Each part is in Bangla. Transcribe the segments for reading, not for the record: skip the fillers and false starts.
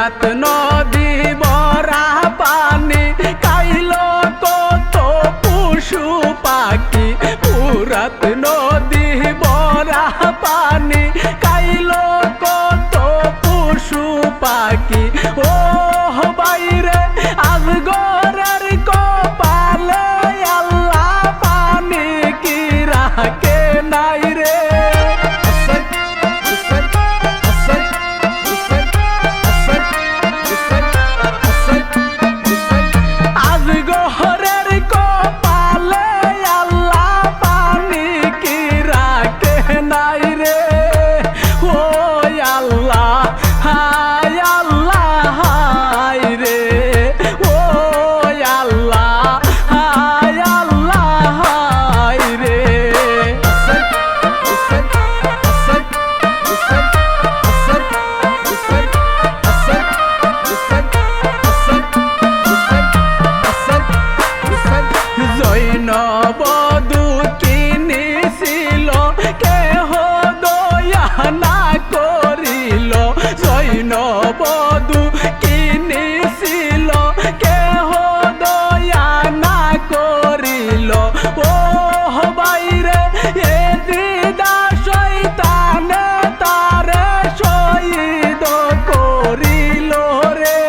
ফুরাত নদী ভরা পানি খাইলো কত পশু পাখি। ফুরাত নদী ভরা পানি খাইলো কত পশু পাখি। ও বাইরে আজ ঘরের কপালে আল্লাহ পানি কি রাখে নাই রে। আজ ঘরের কপালে আল্লাহ পানি কি রাখে নাই রে। ও আল্লাহ হায় আল্লাহ হায় রে। ও আল্লাহ হায় আল্লাহ হায় রে। জৈনবধূ কিনেছিল কেহ দয়া না করিল। জৈনবধূ কিনেছিল কেহ দয়া না করিল। ও বাইরে এ দিদা শয়তানে তারে শহীদ করিল রে।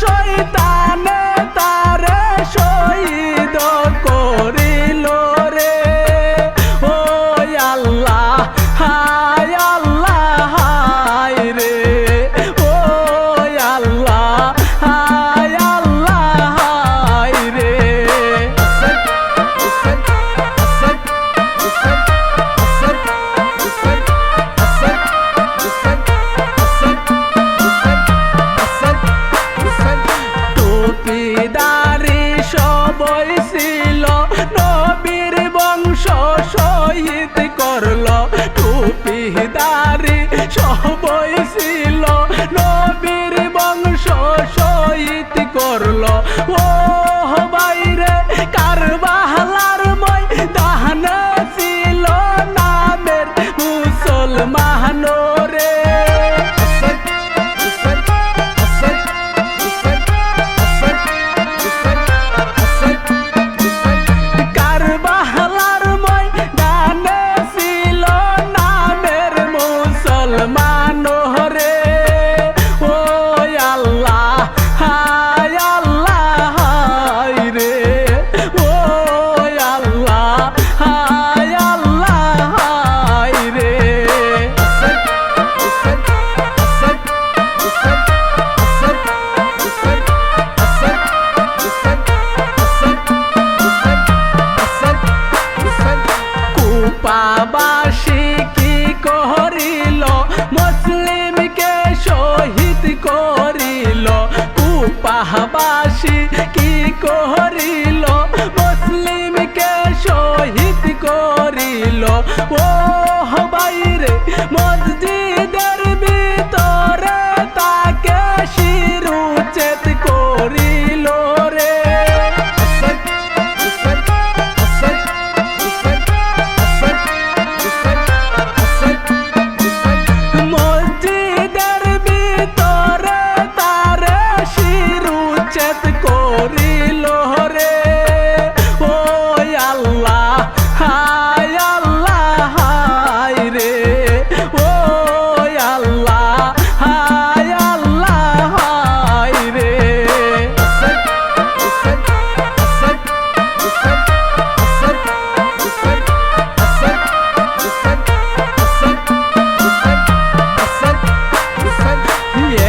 শয়তানে তারে শহীদ করিল রে। ও আল্লাহ হায় আল্লাহ হায় রে। ও আল্লাহ হায় আল্লাহ হায় রে। টুপিদারি সবই ছিল নবীর বংশ শহীদ করল। টুপিদারি সবই ছিল নবীর বংশ শহীদ করল। ও বাইরে কারবালার ময়দানে ছিল নামের মুসলমান রে। কারবালার ময়দানে ছিল নামের মুসলমান রে। ও আল্লাহ হায় আল্লাহ হায় রে। ও আল্লাহ হায় আল্লাহ হায় রে। কুপাবাসী কি করিল মুসলিমকে শহীদ করিল। কুপাবাসী কি করিল মুসলিমকে শহীদ করিল। ও বাইরে মসজিদের ভিতরে তাকে শিরুচ্ছেদ করিল রে। মসজিদের ভিতরে তারে শিরুচ্ছেদ করিল রে। ও আল্লাহ হায় আল্লাহ হায় রে। ও আল্লাহ হায় আল্লাহ হায় রে।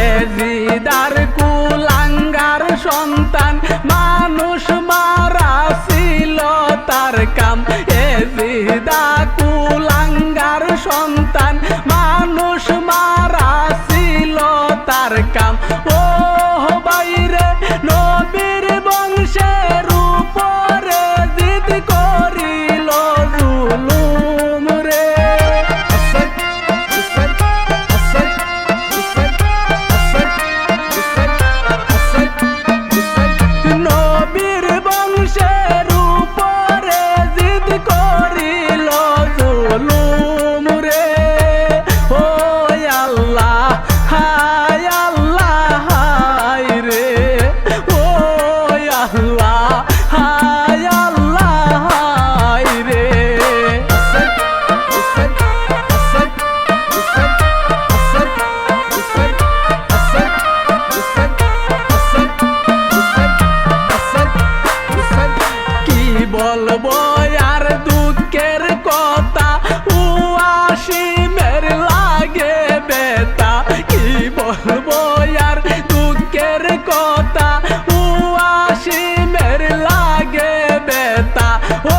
এজিদার কুলাঙ্গার সন্তান মানুষ মারা ছিল তার কাম। এজিদা কুলাঙ্গার সন্তান মানুষ মারা ছিল তার কাম। ও বাইরে নবীর বংশের উপরে জিদ করিল জুলুম রে। নবীর বংশের উপর বলবো আর দুঃখের কথা ও আসিমের লাগে বেতা ও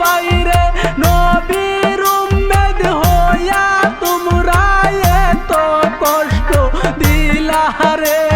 বাইরে নবীর উম্মেদ হইয়া তোমরা এত কষ্ট দিলা রে